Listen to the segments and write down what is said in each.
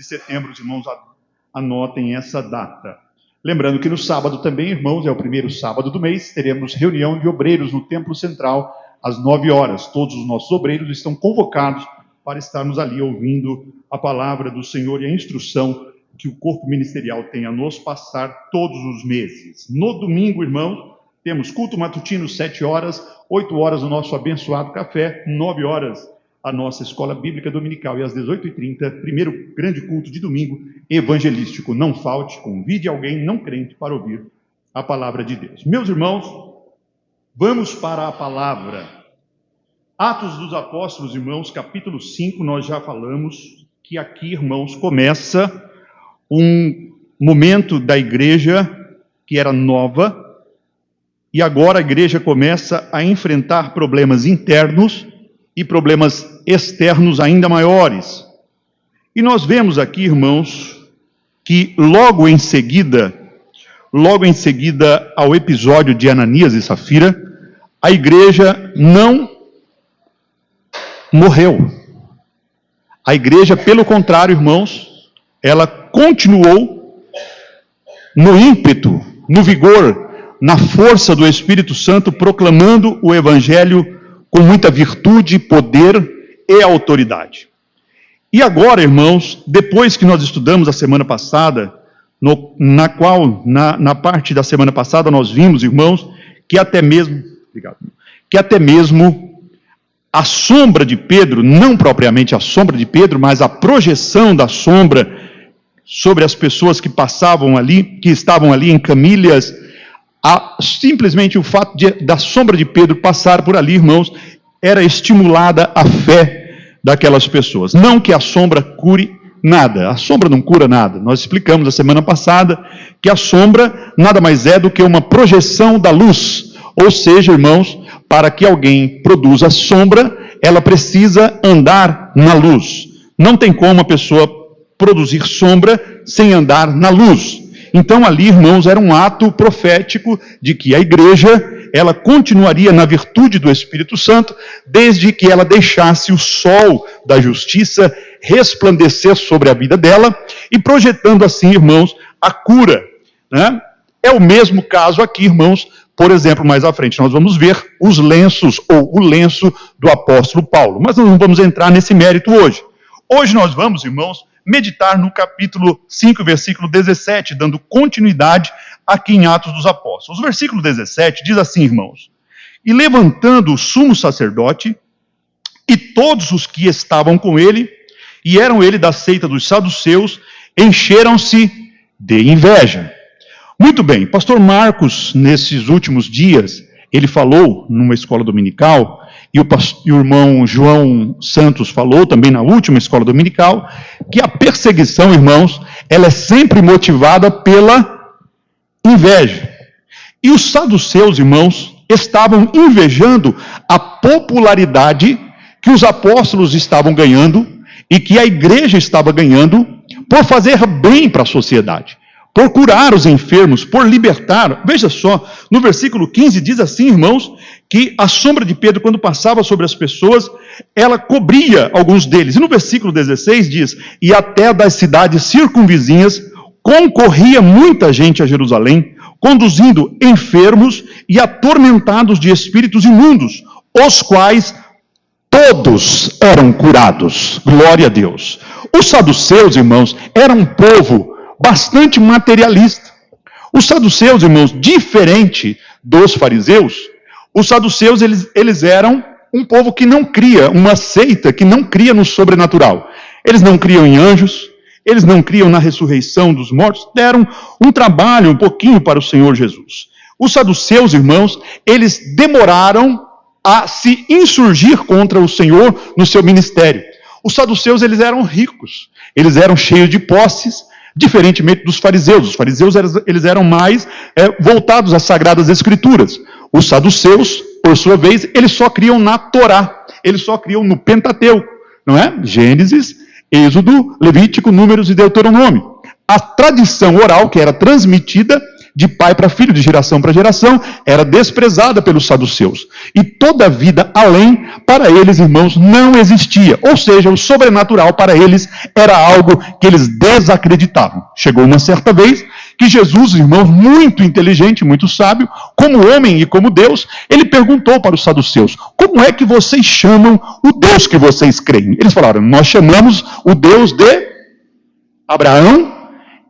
de setembro. Os irmãos anotem essa data. Lembrando que no sábado também, irmãos, é o primeiro sábado do mês, teremos reunião de obreiros no Templo Central, às 9 horas. Todos os nossos obreiros estão convocados para estarmos ali ouvindo a palavra do Senhor e a instrução que o corpo ministerial tem a nos passar todos os meses. No domingo, irmãos, temos culto matutino, 7 horas, 8 horas o nosso abençoado café, 9 horas a nossa escola bíblica dominical e às 18h30, primeiro grande culto de domingo, evangelístico. Não falte, convide alguém não crente para ouvir a palavra de Deus. Meus irmãos, vamos para a palavra. Atos dos Apóstolos, irmãos, capítulo 5, nós já falamos que aqui, irmãos, começa um momento da igreja que era nova, e agora a igreja começa a enfrentar problemas internos e problemas externos ainda maiores. E nós vemos aqui, irmãos, que logo em seguida ao episódio de Ananias e Safira, a igreja não morreu. A igreja, pelo contrário, irmãos, ela continuou no ímpeto, no vigor, na força do Espírito Santo, proclamando o Evangelho com muita virtude, poder e autoridade. E agora, irmãos, depois que nós estudamos a semana passada, na parte da semana passada nós vimos, irmãos, que até mesmo a sombra de Pedro, não propriamente a sombra de Pedro, mas a projeção da sombra sobre as pessoas que passavam ali, que estavam ali em camilhas, simplesmente o fato da sombra de Pedro passar por ali, irmãos, era estimulada a fé daquelas pessoas. Não que a sombra cure nada, a sombra não cura nada. Nós explicamos a semana passada que a sombra nada mais é do que uma projeção da luz. Ou seja, irmãos, para que alguém produza sombra, ela precisa andar na luz. Não tem como a pessoa produzir sombra sem andar na luz. Então ali, irmãos, era um ato profético de que a igreja, ela continuaria na virtude do Espírito Santo, desde que ela deixasse o sol da justiça resplandecer sobre a vida dela, e projetando assim, irmãos, a cura, né? É o mesmo caso aqui, irmãos. Por exemplo, mais à frente nós vamos ver os lenços, ou o lenço do apóstolo Paulo, mas nós não vamos entrar nesse mérito hoje. Hoje nós vamos, irmãos, meditar no capítulo 5, versículo 17, dando continuidade aqui em Atos dos Apóstolos. O versículo 17 diz assim, irmãos: e levantando o sumo sacerdote e todos os que estavam com ele, e eram ele da seita dos saduceus, encheram-se de inveja. Muito bem, pastor Marcos, nesses últimos dias, ele falou numa escola dominical, e o irmão João Santos falou também na última escola dominical, que a perseguição, irmãos, ela é sempre motivada pela inveja. E os saduceus, irmãos, estavam invejando a popularidade que os apóstolos estavam ganhando e que a igreja estava ganhando por fazer bem para a sociedade, por curar os enfermos, por libertar. Veja só, no versículo 15 diz assim, irmãos, que a sombra de Pedro, quando passava sobre as pessoas, ela cobria alguns deles. E no versículo 16 diz: e até das cidades circunvizinhas concorria muita gente a Jerusalém, conduzindo enfermos e atormentados de espíritos imundos, os quais todos eram curados. Glória a Deus. Os saduceus, irmãos, eram um povo bastante materialista. Os saduceus, irmãos, diferente dos fariseus, os saduceus, eles eram um povo que não cria, uma seita que não cria no sobrenatural. Eles não criam em anjos, eles não criam na ressurreição dos mortos, deram um trabalho um pouquinho para o Senhor Jesus. Os saduceus, irmãos, eles demoraram a se insurgir contra o Senhor no seu ministério. Os saduceus, eles eram ricos, eles eram cheios de posses, diferentemente dos fariseus. Os fariseus, eles eram mais voltados às Sagradas Escrituras. Os saduceus, por sua vez, eles só criam na Torá, eles só criam no Pentateuco, não é? Gênesis, Êxodo, Levítico, Números e Deuteronômio. A tradição oral que era transmitida de pai para filho, de geração para geração, era desprezada pelos saduceus. E toda vida além, para eles, irmãos, não existia. Ou seja, o sobrenatural para eles era algo que eles desacreditavam. Chegou uma certa vez que Jesus, irmãos, muito inteligente, muito sábio, como homem e como Deus, ele perguntou para os saduceus: como é que vocês chamam o Deus que vocês creem? Eles falaram: nós chamamos o Deus de Abraão,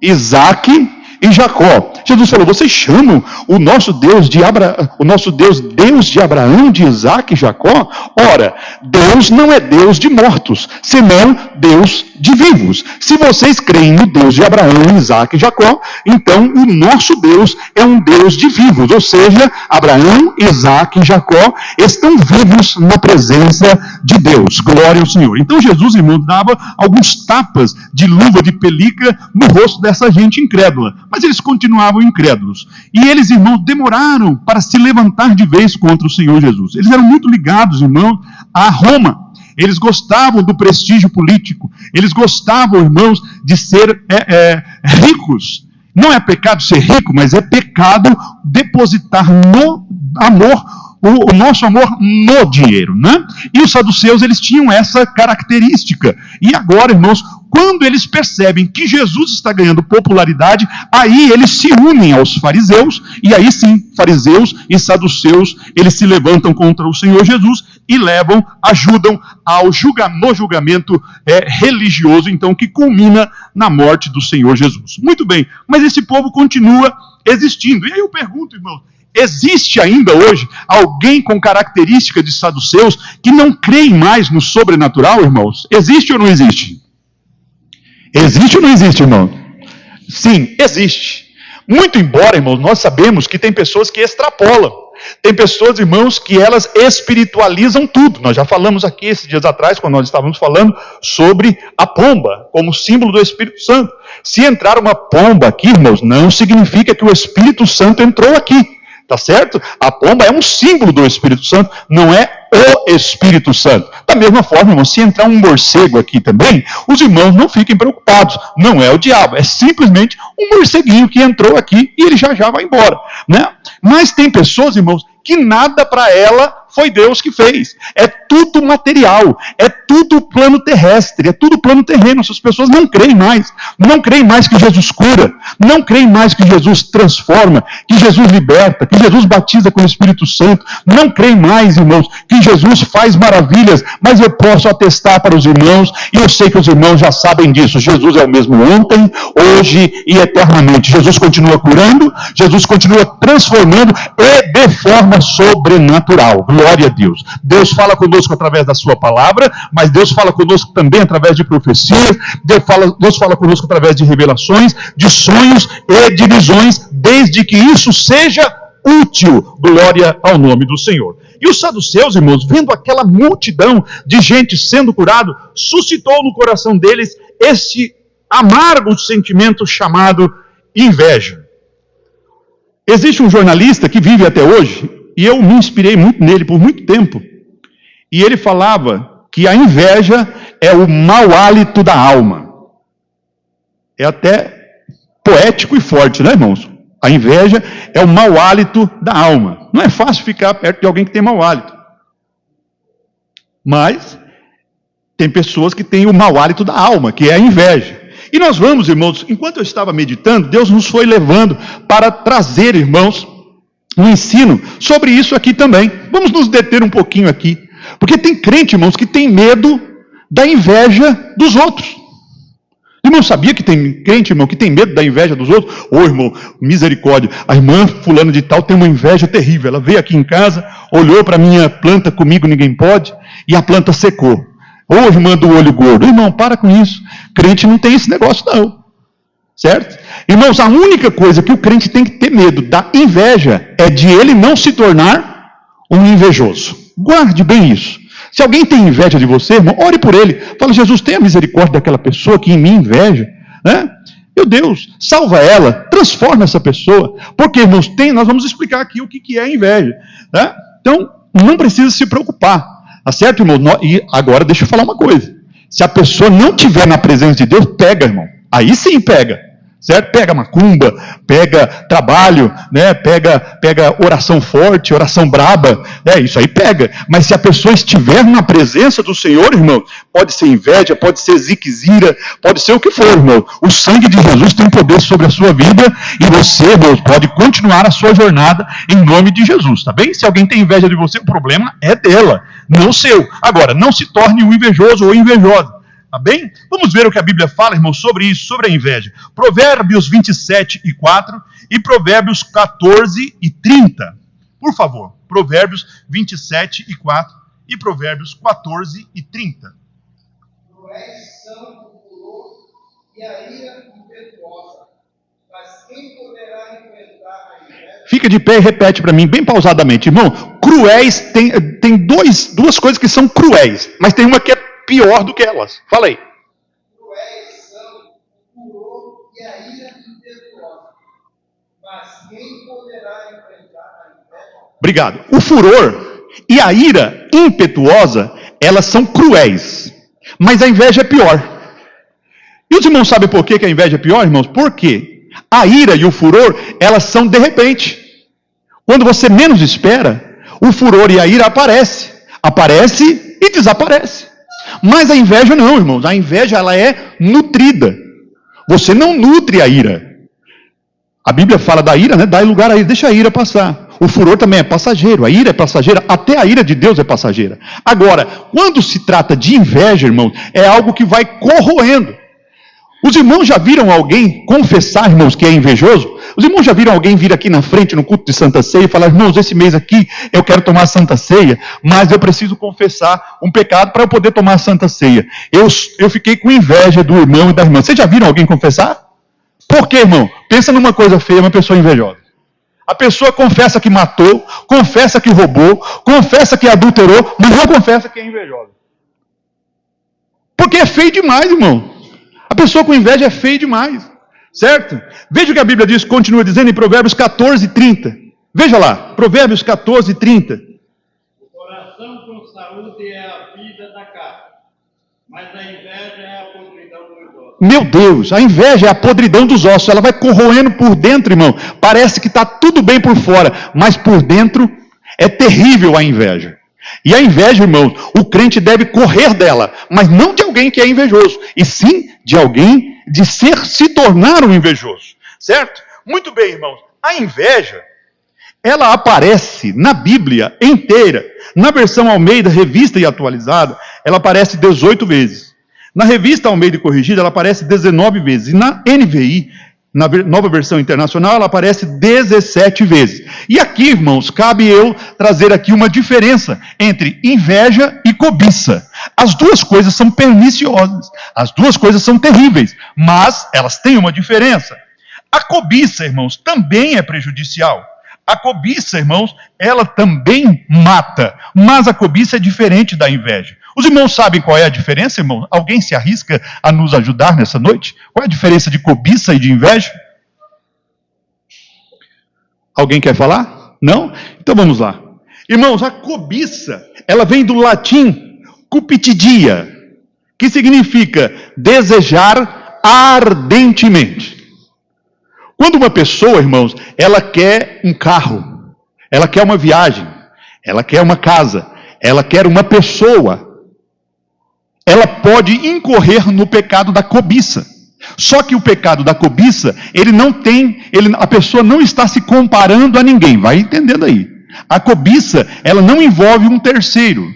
Isaque e Jacó. Jesus falou: vocês chamam o nosso Deus Deus de Abraão, de Isaque e Jacó? Ora, Deus não é Deus de mortos, senão Deus de vivos. Se vocês creem no Deus de Abraão, Isaque e Jacó, então o nosso Deus é um Deus de vivos, ou seja, Abraão, Isaque e Jacó estão vivos na presença de Deus. Glória ao Senhor. Então Jesus, irmão, dava alguns tapas de luva de pelica no rosto dessa gente incrédula. Mas eles continuavam incrédulos. E eles, irmãos, demoraram para se levantar de vez contra o Senhor Jesus. Eles eram muito ligados, irmãos, a Roma. Eles gostavam do prestígio político. Eles gostavam, irmãos, de ser ricos. Não é pecado ser rico, mas é pecado depositar no amor o nosso amor no dinheiro, né? E os saduceus, eles tinham essa característica. E agora, irmãos, quando eles percebem que Jesus está ganhando popularidade, aí eles se unem aos fariseus, e aí sim, fariseus e saduceus, eles se levantam contra o Senhor Jesus e ajudam no julgamento religioso, então, que culmina na morte do Senhor Jesus. Muito bem, mas esse povo continua existindo. E aí eu pergunto, irmão, existe ainda hoje alguém com característica de saduceus que não creem mais no sobrenatural, irmãos? Existe ou não existe? Existe ou não existe, irmão? Sim, existe. Muito embora, irmãos, nós sabemos que tem pessoas que extrapolam. Tem pessoas, irmãos, que elas espiritualizam tudo. Nós já falamos aqui esses dias atrás, quando nós estávamos falando sobre a pomba, como símbolo do Espírito Santo. Se entrar uma pomba aqui, irmãos, não significa que o Espírito Santo entrou aqui. Tá certo? A pomba é um símbolo do Espírito Santo, não é o Espírito Santo. Da mesma forma, irmão, se entrar um morcego aqui também, os irmãos não fiquem preocupados. Não é o diabo, é simplesmente um morceguinho que entrou aqui e ele já vai embora, né? Mas tem pessoas, irmãos, que nada para ela foi Deus que fez. É tudo material, é tudo plano terrestre, é tudo plano terreno. Essas pessoas não creem mais. Não creem mais que Jesus cura, não creem mais que Jesus transforma, que Jesus liberta, que Jesus batiza com o Espírito Santo. Não creem mais, irmãos, que Jesus faz maravilhas. Mas eu posso atestar para os irmãos, e eu sei que os irmãos já sabem disso. Jesus é o mesmo ontem, hoje e eternamente. Jesus continua curando, Jesus continua transformando e de forma sobrenatural. Glória a Deus. Deus fala conosco através da sua palavra, mas Deus fala conosco também através de profecias, Deus fala conosco através de revelações, de sonhos e de visões, desde que isso seja útil. Glória ao nome do Senhor. E os saduceus, irmãos, vendo aquela multidão de gente sendo curado, suscitou no coração deles esse amargo sentimento chamado inveja. Existe um jornalista que vive até hoje, e eu me inspirei muito nele por muito tempo. E ele falava que a inveja é o mau hálito da alma. É até poético e forte, né, irmãos? A inveja é o mau hálito da alma. Não é fácil ficar perto de alguém que tem mau hálito. Mas tem pessoas que têm o mau hálito da alma, que é a inveja. E nós vamos, irmãos, enquanto eu estava meditando, Deus nos foi levando para trazer, irmãos, um ensino sobre isso aqui também. Vamos nos deter um pouquinho aqui. Porque tem crente, irmãos, que tem medo da inveja dos outros. Irmão, sabia que tem crente, irmão, que tem medo da inveja dos outros? Ô, irmão, misericórdia, a irmã fulana de tal tem uma inveja terrível. Ela veio aqui em casa, olhou para a minha planta, comigo ninguém pode, e a planta secou. Ô, irmã do olho gordo, irmão, para com isso. Crente não tem esse negócio não. Certo? Irmãos, a única coisa que o crente tem que ter medo da inveja é de ele não se tornar um invejoso. Guarde bem isso. Se alguém tem inveja de você, irmão, ore por ele. Fala: Jesus, tenha misericórdia daquela pessoa que em mim inveja. Né? Meu Deus, salva ela, transforma essa pessoa. Porque, irmãos, nós vamos explicar aqui o que é a inveja. Né? Então, não precisa se preocupar. Tá certo, irmão? E agora deixa eu falar uma coisa. Se a pessoa não estiver na presença de Deus, pega, irmão. Aí sim pega. certo? Pega macumba, pega trabalho, né? Pega oração forte, oração braba, isso aí pega. Mas se a pessoa estiver na presença do Senhor, irmão, pode ser inveja, pode ser ziquezira, pode ser o que for, irmão. O sangue de Jesus tem poder sobre a sua vida e você, irmão, pode continuar a sua jornada em nome de Jesus, tá bem? Se alguém tem inveja de você, o problema é dela, não seu. Agora, não se torne um invejoso ou invejosa. Tá bem? Vamos ver o que a Bíblia fala, irmão, sobre isso, sobre a inveja. Provérbios 27:4 e Provérbios 14:30. Por favor, Provérbios 27:4 e Provérbios 14:30. Cruéis são o furor e a ira impetuosa, mas quem poderá enfrentar a inveja? Fica de pé e repete para mim, bem pausadamente. Irmão, cruéis, tem duas coisas que são cruéis, mas tem uma que é pior do que elas. Fala aí. Cruéis são o furor e a ira impetuosa, mas quem poderá enfrentar a inveja? Obrigado. O furor e a ira impetuosa, elas são cruéis, mas a inveja é pior. E os irmãos sabem por que a inveja é pior, irmãos? Porque a ira e o furor, elas são de repente. Quando você menos espera, o furor e a ira aparece e desaparece. Mas a inveja não, irmãos. A inveja, ela é nutrida. Você não nutre a ira. A Bíblia fala da ira, né? Dá lugar a ira, deixa a ira passar. O furor também é passageiro, a ira é passageira, até a ira de Deus é passageira. Agora, quando se trata de inveja, irmãos, é algo que vai corroendo. Os irmãos já viram alguém confessar, irmãos, que é invejoso? Os irmãos já viram alguém vir aqui na frente no culto de Santa Ceia e falar: irmãos, esse mês aqui eu quero tomar Santa Ceia, mas eu preciso confessar um pecado para eu poder tomar Santa Ceia. Eu fiquei com inveja do irmão e da irmã. Vocês já viram alguém confessar? Por quê, irmão? Pensa numa coisa feia, uma pessoa invejosa. A pessoa confessa que matou, confessa que roubou, confessa que adulterou, mas não confessa que é invejosa. Porque é feio demais, irmão. A pessoa com inveja é feia demais, certo? Veja o que a Bíblia diz, continua dizendo em Provérbios 14:30. Veja lá, Provérbios 14:30. O coração com saúde é a vida da carne, mas a inveja é a podridão dos ossos. Meu Deus, a inveja é a podridão dos ossos, ela vai corroendo por dentro, irmão. Parece que está tudo bem por fora, mas por dentro é terrível a inveja. E a inveja, irmãos, o crente deve correr dela, mas não de alguém que é invejoso, e sim de alguém se tornar um invejoso, certo? Muito bem, irmãos, a inveja, ela aparece na Bíblia inteira. Na versão Almeida, revista e atualizada, ela aparece 18 vezes. Na revista Almeida e corrigida, ela aparece 19 vezes. E na NVI, na nova versão internacional, ela aparece 17 vezes. E aqui, irmãos, cabe eu trazer aqui uma diferença entre inveja e cobiça. As duas coisas são perniciosas, as duas coisas são terríveis, mas elas têm uma diferença. A cobiça, irmãos, também é prejudicial. A cobiça, irmãos, ela também mata, mas a cobiça é diferente da inveja. Os irmãos sabem qual é a diferença, irmão? Alguém se arrisca a nos ajudar nessa noite? Qual é a diferença de cobiça e de inveja? Alguém quer falar? Não? Então vamos lá. Irmãos, a cobiça, ela vem do latim cupitidia, que significa desejar ardentemente. Quando uma pessoa, irmãos, ela quer um carro, ela quer uma viagem, ela quer uma casa, ela quer uma pessoa, ela pode incorrer no pecado da cobiça. Só que o pecado da cobiça, a pessoa não está se comparando a ninguém, vai entendendo aí. A cobiça, ela não envolve um terceiro.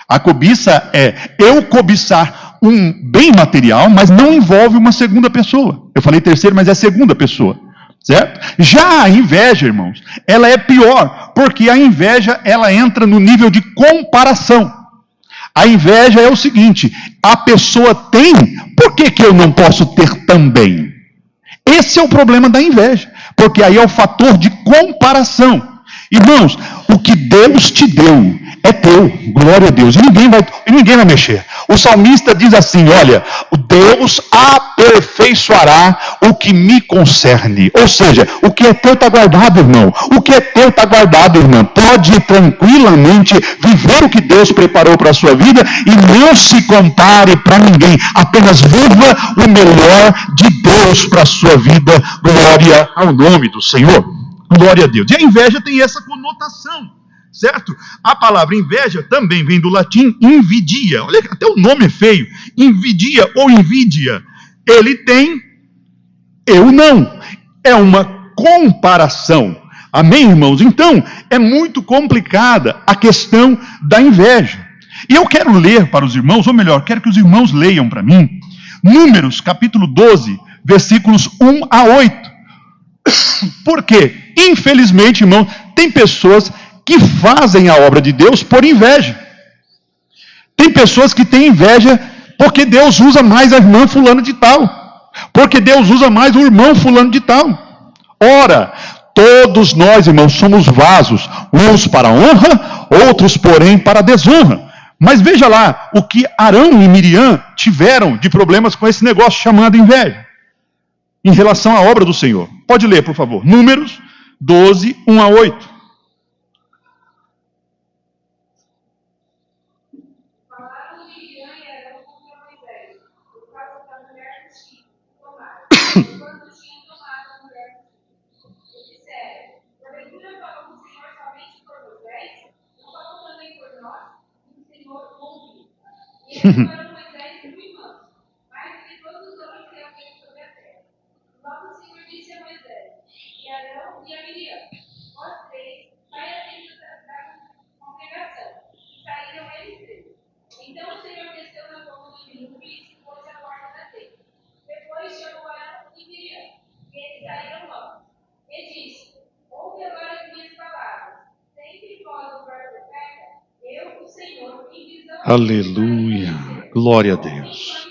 A cobiça é eu cobiçar um bem material, mas não envolve uma segunda pessoa. Eu falei terceiro, mas é segunda pessoa, certo? Já a inveja, irmãos, ela é pior, porque a inveja, ela entra no nível de comparação. A inveja é o seguinte: a pessoa tem, por que eu não posso ter também? Esse é o problema da inveja, porque aí é o fator de comparação. Irmãos, o que Deus te deu é teu, glória a Deus, e ninguém vai mexer. O salmista diz assim: olha, Deus aperfeiçoará o que me concerne. Ou seja, o que é teu está guardado, irmão. O que é teu está guardado, irmã. Pode tranquilamente viver o que Deus preparou para a sua vida e não se compare para ninguém. Apenas viva o melhor de Deus para a sua vida. Glória ao nome do Senhor. Glória a Deus. E a inveja tem essa conotação, certo? A palavra inveja também vem do latim invidia. Olha, até o nome é feio. Invidia ou invídia. Ele tem, eu não. É uma comparação. Amém, irmãos? Então, é muito complicada a questão da inveja. E eu quero ler para os irmãos, ou melhor, quero que os irmãos leiam para mim, Números, capítulo 12, versículos 1 a 8. Por quê? Infelizmente, irmão, tem pessoas que fazem a obra de Deus por inveja. Tem pessoas que têm inveja porque Deus usa mais a irmã fulano de tal. Porque Deus usa mais o irmão fulano de tal. Ora, todos nós, irmãos, somos vasos, uns para honra, outros, porém, para desonra. Mas veja lá o que Arão e Miriam tiveram de problemas com esse negócio chamado inveja, em relação à obra do Senhor. Pode ler, por favor. Números 12, 1 a 8. Falaram Miriam e Arão contra Moisés, por causa da mulher do Chifre, tomaram, quando tinham tomado a mulher do Chifre. E disseram, porventura falou o Senhor somente por Moisés, não falou também por nós, e o Senhor ouviu. E eles foram Moisés e muito manso, mais do que todos os homens que haviam sobre a terra. Logo o Senhor disse a Moisés, e a Arão e a Miriam, vós três, vai à tenda da congregação. E saíram eles três. Então o Senhor desceu na coluna de nuvem e se pôs à porta da tenda. Depois chamou Arão e Miriam, e eles saíram logo. E disse, ouve agora as minhas palavras. Sempre vós o profeta, eu, o Senhor, em visão. Aleluia. Glória a Deus.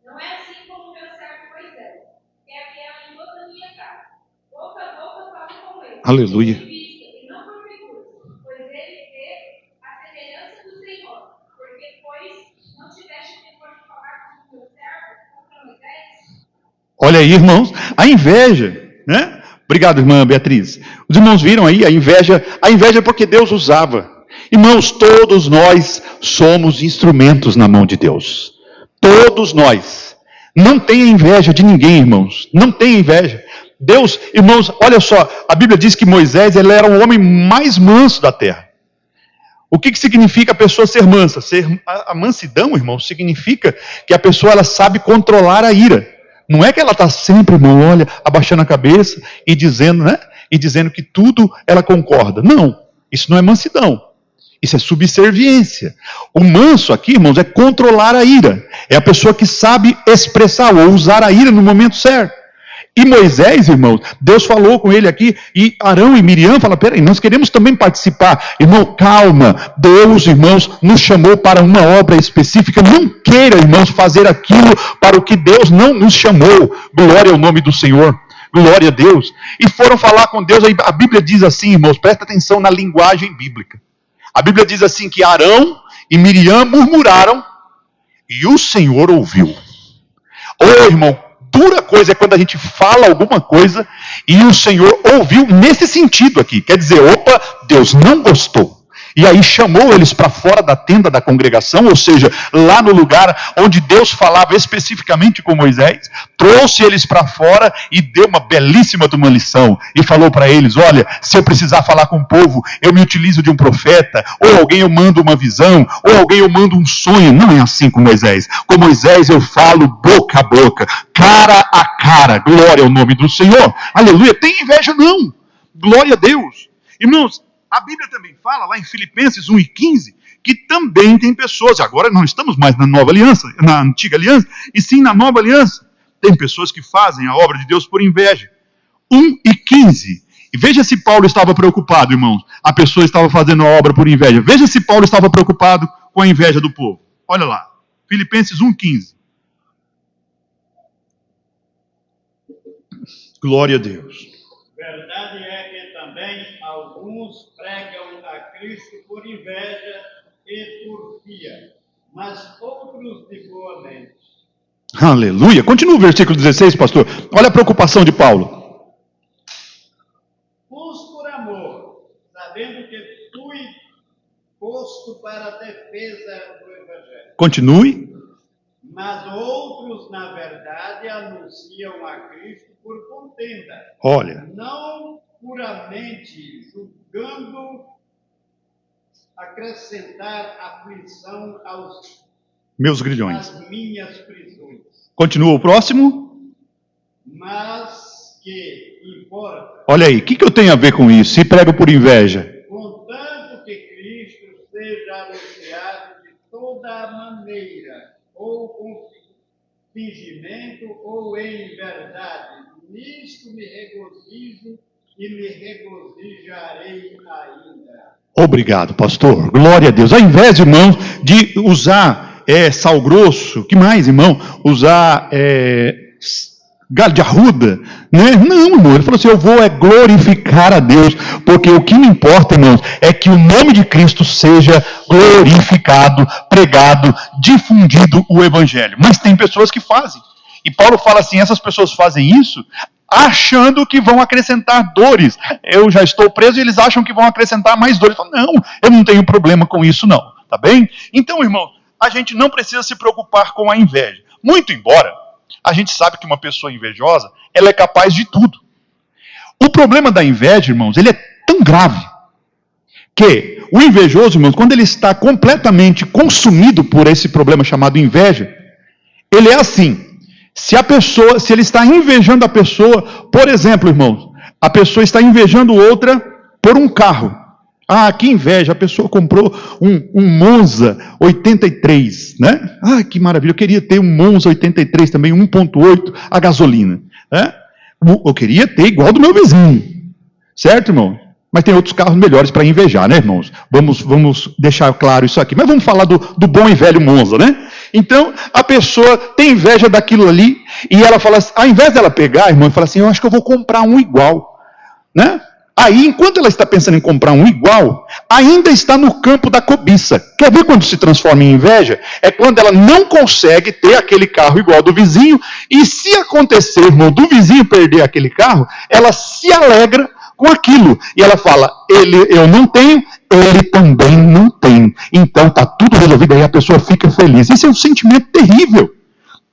Não é assim como meu servo Moisés, que é fiel em toda a minha casa. Boca a boca falo com ele. Aleluia. E não por figura, pois ele vê a semelhança do Senhor. Porque, pois, não tiveste temor de falar com o meu servo, contra Moisés? Olha aí, irmãos, a inveja, né? Obrigado, irmã Beatriz. Os irmãos viram aí a inveja é porque Deus usava. Irmãos, todos nós somos instrumentos na mão de Deus. Todos nós. Não tenha inveja de ninguém, irmãos. Não tenha inveja. Deus, irmãos, olha só, a Bíblia diz que Moisés, ele era o homem mais manso da terra. O que significa a pessoa ser mansa? A mansidão, irmão, significa que a pessoa ela sabe controlar a ira. Não é que ela está sempre, irmão, olha, abaixando a cabeça e dizendo, né? E dizendo que tudo ela concorda. Não, isso não é mansidão. Isso é subserviência. O manso aqui, irmãos, é controlar a ira. É a pessoa que sabe expressar ou usar a ira no momento certo. E Moisés, irmãos, Deus falou com ele aqui, e Arão e Miriam falaram, peraí, nós queremos também participar. Irmão, calma, Deus, irmãos, nos chamou para uma obra específica. Não queira, irmãos, fazer aquilo para o que Deus não nos chamou. Glória ao nome do Senhor. Glória a Deus. E foram falar com Deus, a Bíblia diz assim, irmãos, presta atenção na linguagem bíblica. A Bíblia diz assim que Arão e Miriam murmuraram e o Senhor ouviu. Ô irmão, dura coisa é quando a gente fala alguma coisa e o Senhor ouviu nesse sentido aqui. Quer dizer, opa, Deus não gostou. E aí chamou eles para fora da tenda da congregação, ou seja, lá no lugar onde Deus falava especificamente com Moisés, trouxe eles para fora e deu uma belíssima de uma lição. E falou para eles, olha, se eu precisar falar com o povo, eu me utilizo de um profeta, ou alguém eu mando uma visão, ou alguém eu mando um sonho. Não é assim com Moisés. Com Moisés eu falo boca a boca, cara a cara. Glória ao nome do Senhor. Aleluia. Tem inveja não. Glória a Deus. Irmãos, a Bíblia também fala, lá em Filipenses 1:15, que também tem pessoas, agora não estamos mais na nova aliança, na antiga aliança, e sim na nova aliança. Tem pessoas que fazem a obra de Deus por inveja. 1:15. E veja se Paulo estava preocupado, irmãos. A pessoa estava fazendo a obra por inveja. Veja se Paulo estava preocupado com a inveja do povo. Olha lá, Filipenses 1:15. Glória a Deus. Verdade é que também alguns pregam a Cristo por inveja e porfia, mas outros de boa mente. Aleluia. Continua o versículo 16, pastor. Olha a preocupação de Paulo. Uns por amor, sabendo que fui posto para a defesa do Evangelho. Continue. Mas outros, na verdade, anunciam a Cristo por contenda. Olha. Não puramente julgando acrescentar aflição aos Meus grilhões. às minhas prisões. Continua o próximo. Mas que importa, Olha aí, o que eu tenho a ver com isso? Se prego por inveja. contanto que Cristo seja anunciado de toda maneira, ou com fingimento, ou em verdade. Nisto me regozijo e me regozijarei ainda. Obrigado, pastor. Glória a Deus. Ao invés, irmão, de usar sal grosso, que mais, irmão? Usar galho de arruda, né? Não, irmão. Ele falou assim: eu vou glorificar a Deus, porque o que me importa, irmãos, é que o nome de Cristo seja glorificado, pregado, difundido o evangelho. Mas tem pessoas que fazem. E Paulo fala assim: essas pessoas fazem isso achando que vão acrescentar dores. Eu já estou preso e eles acham que vão acrescentar mais dores. Eu falo, não, eu não tenho problema com isso não, tá bem? Então, irmão, a gente não precisa se preocupar com a inveja. Muito embora, a gente sabe que uma pessoa invejosa, ela é capaz de tudo. O problema da inveja, irmãos, ele é tão grave, que o invejoso, irmãos, quando ele está completamente consumido por esse problema chamado inveja, ele é assim. Se ele está invejando a pessoa, por exemplo, irmãos, a pessoa está invejando outra por um carro. Ah, que inveja, a pessoa comprou um Monza 83, né? Ah, que maravilha, eu queria ter um Monza 83 também, 1.8 a gasolina, né? Eu queria ter igual do meu vizinho, certo, irmão? Mas tem outros carros melhores para invejar, né, irmãos? Vamos deixar claro isso aqui. Mas vamos falar do bom e velho Monza, né? Então, a pessoa tem inveja daquilo ali, e ela fala assim, ao invés dela pegar, irmão, e fala assim, eu acho que eu vou comprar um igual, né? Aí, enquanto ela está pensando em comprar um igual, ainda está no campo da cobiça. Quer ver quando se transforma em inveja? É quando ela não consegue ter aquele carro igual do vizinho, e se acontecer, irmão, do vizinho perder aquele carro, ela se alegra com aquilo. E ela fala, eu não tenho, ele também não tem. Então está tudo resolvido, aí a pessoa fica feliz. Esse é um sentimento terrível.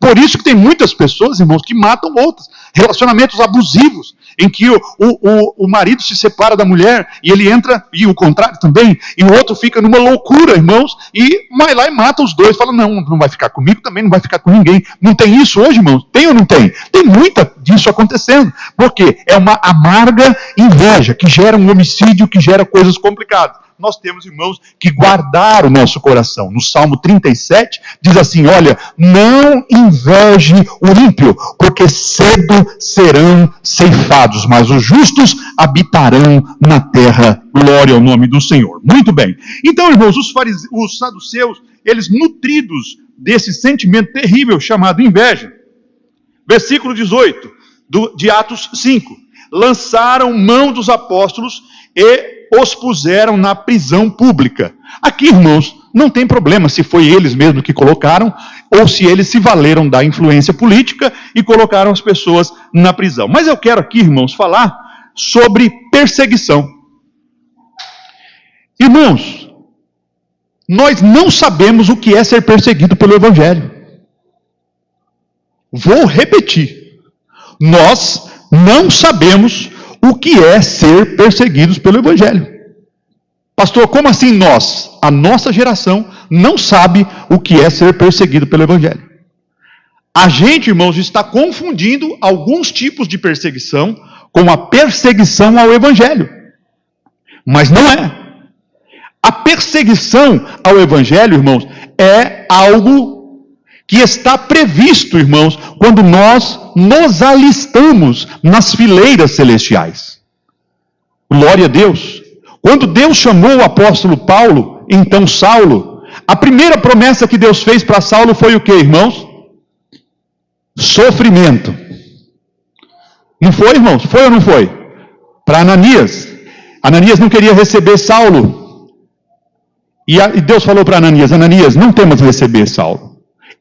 Por isso que tem muitas pessoas, irmãos, que matam outras. Relacionamentos abusivos, em que o marido se separa da mulher, e ele entra, e o contrário também, e o outro fica numa loucura, irmãos, e vai lá e mata os dois. Fala, não vai ficar comigo, também não vai ficar com ninguém. Não tem isso hoje, irmãos? Tem ou não tem? Tem muita disso acontecendo. Porque é uma amarga inveja, que gera um homicídio, que gera coisas complicadas. Nós temos, irmãos, que guardar o nosso coração. No Salmo 37, diz assim, olha, não inveje o ímpio, porque cedo serão ceifados, mas os justos habitarão na terra. Glória ao nome do Senhor. Muito bem. Então, irmãos, os saduceus, eles nutridos desse sentimento terrível chamado inveja. Versículo 18, de Atos 5. Lançaram mão dos apóstolos e os puseram na prisão pública. Aqui, irmãos, não tem problema se foi eles mesmos que colocaram, ou se eles se valeram da influência política e colocaram as pessoas na prisão. Mas eu quero aqui, irmãos, falar sobre perseguição. Irmãos, nós não sabemos o que é ser perseguido pelo Evangelho. Vou repetir. Nós não sabemos o que é ser perseguidos pelo Evangelho. Pastor, como assim nós? A nossa geração não sabe o que é ser perseguido pelo Evangelho. A gente, irmãos, está confundindo alguns tipos de perseguição com a perseguição ao Evangelho. Mas não é. A perseguição ao Evangelho, irmãos, é algo que está previsto, irmãos, quando nós nos alistamos nas fileiras celestiais. Glória a Deus. Quando Deus chamou o apóstolo Paulo, então Saulo, a primeira promessa que Deus fez para Saulo foi o quê, irmãos? Sofrimento. Não foi, irmãos? Foi ou não foi? Para Ananias. Ananias não queria receber Saulo. E Deus falou para Ananias, Ananias, não temas receber Saulo.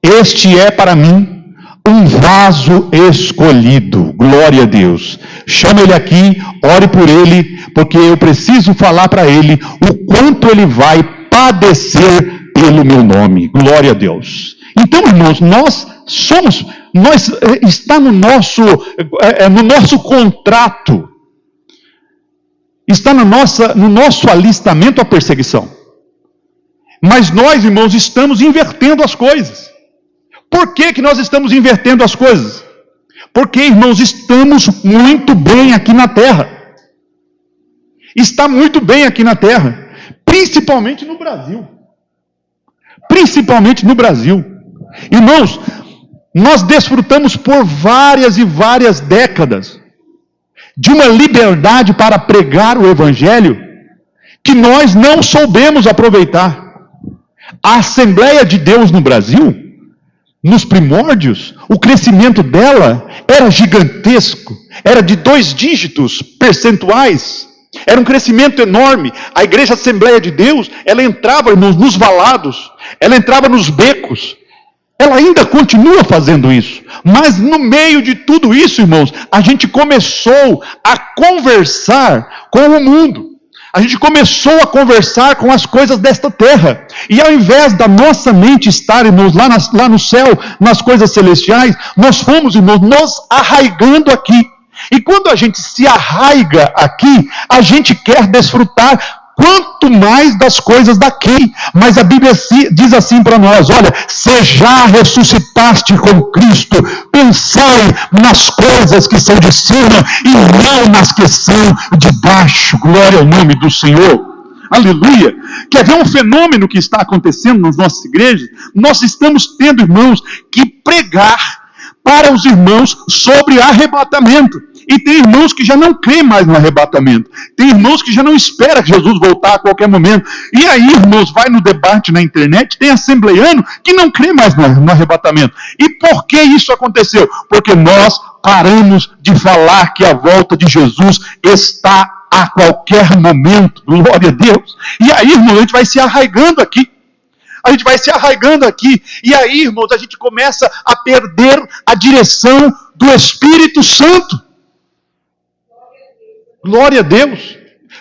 Este é para mim um vaso escolhido. Glória a Deus. Chama ele aqui, ore por ele, porque eu preciso falar para ele o quanto ele vai padecer pelo meu nome. Glória a Deus. Então, irmãos, está no nosso contrato, está no nosso alistamento a perseguição. Mas nós, irmãos, estamos invertendo as coisas. Por que nós estamos invertendo as coisas? Porque, irmãos, estamos muito bem aqui na terra. Está muito bem aqui na terra, principalmente no Brasil. Principalmente no Brasil. Irmãos, nós desfrutamos por várias e várias décadas de uma liberdade para pregar o Evangelho que nós não soubemos aproveitar. A Assembleia de Deus no Brasil, nos primórdios, o crescimento dela era gigantesco, era de 2 dígitos percentuais, era um crescimento enorme. A Igreja Assembleia de Deus, ela entrava, irmãos, nos valados, ela entrava nos becos, ela ainda continua fazendo isso, mas no meio de tudo isso, irmãos, a gente começou a conversar com o mundo. A gente começou a conversar com as coisas desta terra. E ao invés da nossa mente estar, irmãos, lá no céu, nas coisas celestiais, nós fomos, irmãos, nos arraigando aqui. E quando a gente se arraiga aqui, a gente quer desfrutar quanto mais das coisas daqui. Mas a Bíblia diz assim para nós: olha, se já ressuscitaste com Cristo, pensai nas coisas que são de cima e não nas que são de baixo. Glória ao nome do Senhor. Aleluia. Quer ver um fenômeno que está acontecendo nas nossas igrejas? Nós estamos tendo, irmãos, que pregar para os irmãos sobre arrebatamento. E tem irmãos que já não creem mais no arrebatamento. Tem irmãos que já não esperam que Jesus voltar a qualquer momento. E aí, irmãos, vai no debate na internet, tem assembleiano que não crê mais no arrebatamento. E por que isso aconteceu? Porque nós paramos de falar que a volta de Jesus está a qualquer momento. Glória a Deus. E aí, irmãos, a gente vai se arraigando aqui. A gente vai se arraigando aqui. E aí, irmãos, a gente começa a perder a direção do Espírito Santo. Glória a Deus.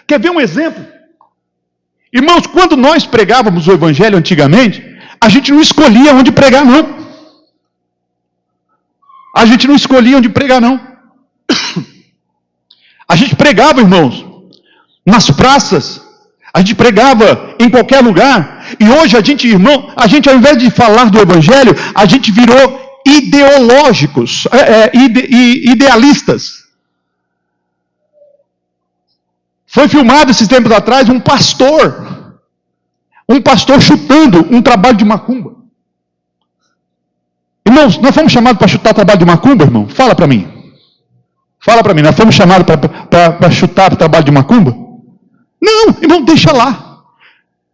Quer ver um exemplo? Irmãos, quando nós pregávamos o Evangelho antigamente, a gente não escolhia onde pregar, não. A gente não escolhia onde pregar, não. A gente pregava, irmãos, nas praças. A gente pregava em qualquer lugar. E hoje a gente ao invés de falar do Evangelho, a gente virou ideológicos, idealistas. Foi filmado esses tempos atrás um pastor chutando um trabalho de macumba. Irmãos, nós fomos chamados para chutar trabalho de macumba, irmão? Fala para mim, nós fomos chamados para chutar trabalho de macumba? Não, irmão, deixa lá.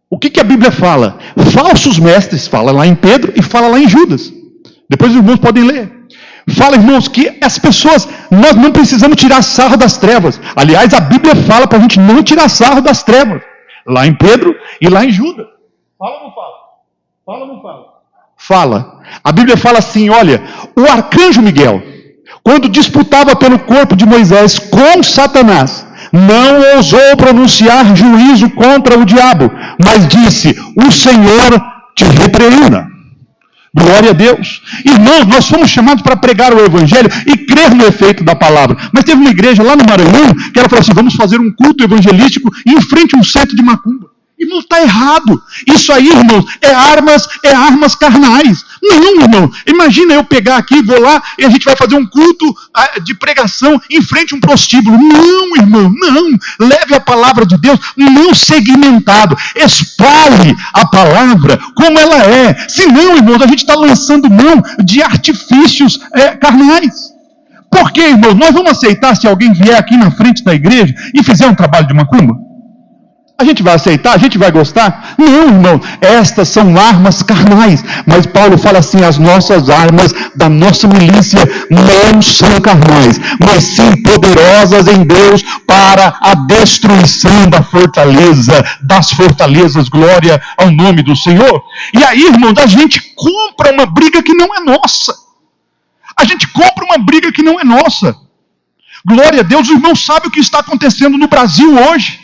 O que a Bíblia fala? Falsos mestres, fala lá em Pedro e fala lá em Judas. Depois os irmãos podem ler. Fala, irmãos, que as pessoas, nós não precisamos tirar sarro das trevas. Aliás, a Bíblia fala para a gente não tirar sarro das trevas. Lá em Pedro e lá em Judas. Fala ou não fala? Fala ou não fala? Fala. A Bíblia fala assim, olha, o arcanjo Miguel, quando disputava pelo corpo de Moisés com Satanás, não ousou pronunciar juízo contra o diabo, mas disse: o Senhor te repreenda. Glória a Deus. Irmãos, nós fomos chamados para pregar o Evangelho e crer no efeito da palavra. Mas teve uma igreja lá no Maranhão que ela falou assim: vamos fazer um culto evangelístico em frente a um centro de macumba. Irmãos, está errado. Isso aí, irmãos, é armas carnais. Não, irmão. Imagina eu pegar aqui, vou lá e a gente vai fazer um culto de pregação em frente a um prostíbulo. Não, irmão, não. Leve a palavra de Deus não segmentado. Espalhe a palavra como ela é. Senão, irmãos, a gente está lançando mão de artifícios carnais. Por quê, irmãos? Nós vamos aceitar se alguém vier aqui na frente da igreja e fizer um trabalho de macumba? A gente vai aceitar? A gente vai gostar? Não, irmão. Estas são armas carnais. Mas Paulo fala assim: as nossas armas da nossa milícia não são carnais, mas sim poderosas em Deus para a destruição das fortalezas. Glória ao nome do Senhor. E aí, irmão, a gente compra uma briga que não é nossa. A gente compra uma briga que não é nossa. Glória a Deus, os irmãos sabem o que está acontecendo no Brasil hoje.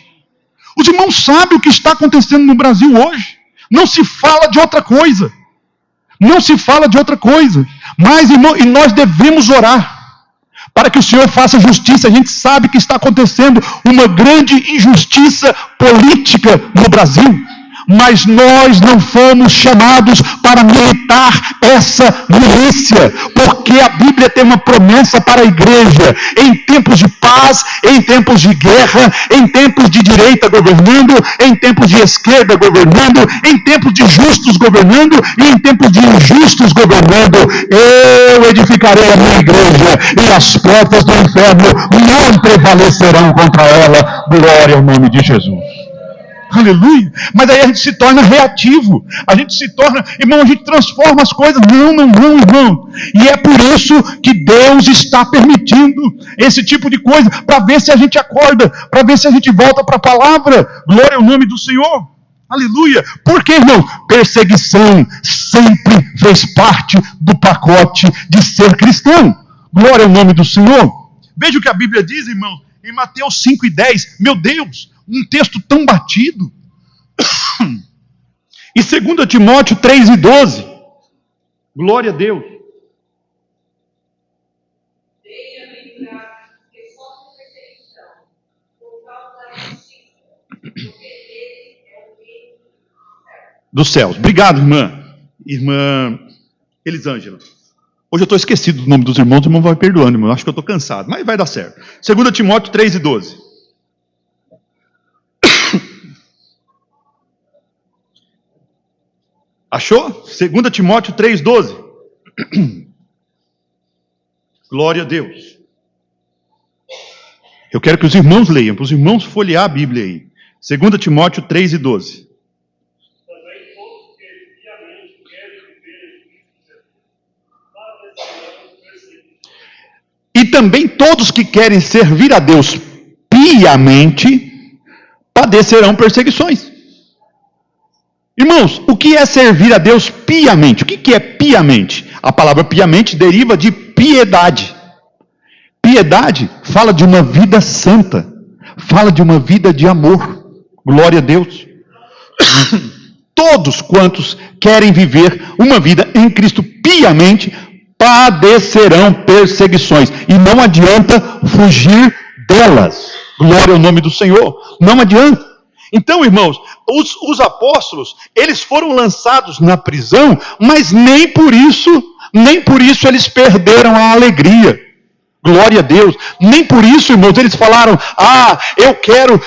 Os irmãos sabem o que está acontecendo no Brasil hoje. Não se fala de outra coisa. Não se fala de outra coisa. Mas, irmão, e nós devemos orar para que o Senhor faça justiça. A gente sabe que está acontecendo uma grande injustiça política no Brasil. Mas nós não fomos chamados para militar essa milícia, porque a Bíblia tem uma promessa para a igreja, em tempos de paz, em tempos de guerra, em tempos de direita governando, em tempos de esquerda governando, em tempos de justos governando e em tempos de injustos governando. Eu edificarei a minha igreja e as portas do inferno não prevalecerão contra ela. Glória ao nome de Jesus. Aleluia. Mas aí a gente se torna reativo. A gente se torna, irmão, a gente transforma as coisas. Não, irmão. E é por isso que Deus está permitindo esse tipo de coisa, para ver se a gente acorda, para ver se a gente volta para a palavra. Glória ao nome do Senhor. Aleluia. Por que, irmão? Perseguição sempre fez parte do pacote de ser cristão. Glória ao nome do Senhor. Veja o que a Bíblia diz, irmão, em Mateus 5:10. Meu Deus, um texto tão batido. E 2 Timóteo 3:12. Glória a Deus. Bem-aventurado que sofre perseguição por causa da justiça, porque dele é o reino dos céus. Obrigado, irmã Elisângela. Hoje eu estou esquecido do nome dos irmãos, o irmão vai perdoando, irmão. Acho que eu estou cansado, mas vai dar certo. 2 Timóteo 3:12. Achou? 2 Timóteo 3:12. Glória a Deus. Eu quero que os irmãos leiam, para os irmãos folhear a Bíblia aí. 2 Timóteo 3:12. E também todos que querem servir a Deus piamente padecerão perseguições. Irmãos, o que é servir a Deus piamente? O que é piamente? A palavra piamente deriva de piedade. Piedade fala de uma vida santa, fala de uma vida de amor. Glória a Deus. Todos quantos querem viver uma vida em Cristo piamente padecerão perseguições. E não adianta fugir delas. Glória ao nome do Senhor. Não adianta. Então, irmãos, os apóstolos, eles foram lançados na prisão, mas nem por isso eles perderam a alegria. Glória a Deus. Nem por isso, irmãos, eles falaram: eu quero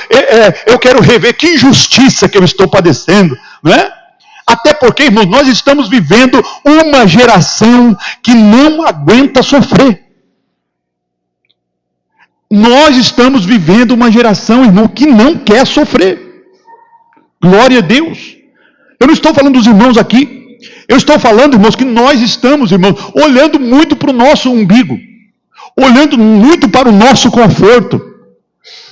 rever, que injustiça que eu estou padecendo, né? Até porque, irmãos, nós estamos vivendo uma geração que não aguenta sofrer. Nós estamos vivendo uma geração, irmão, que não quer sofrer. Glória a Deus. Eu não estou falando dos irmãos aqui. Eu estou falando, irmãos, que nós estamos, irmãos, olhando muito para o nosso umbigo. Olhando muito para o nosso conforto.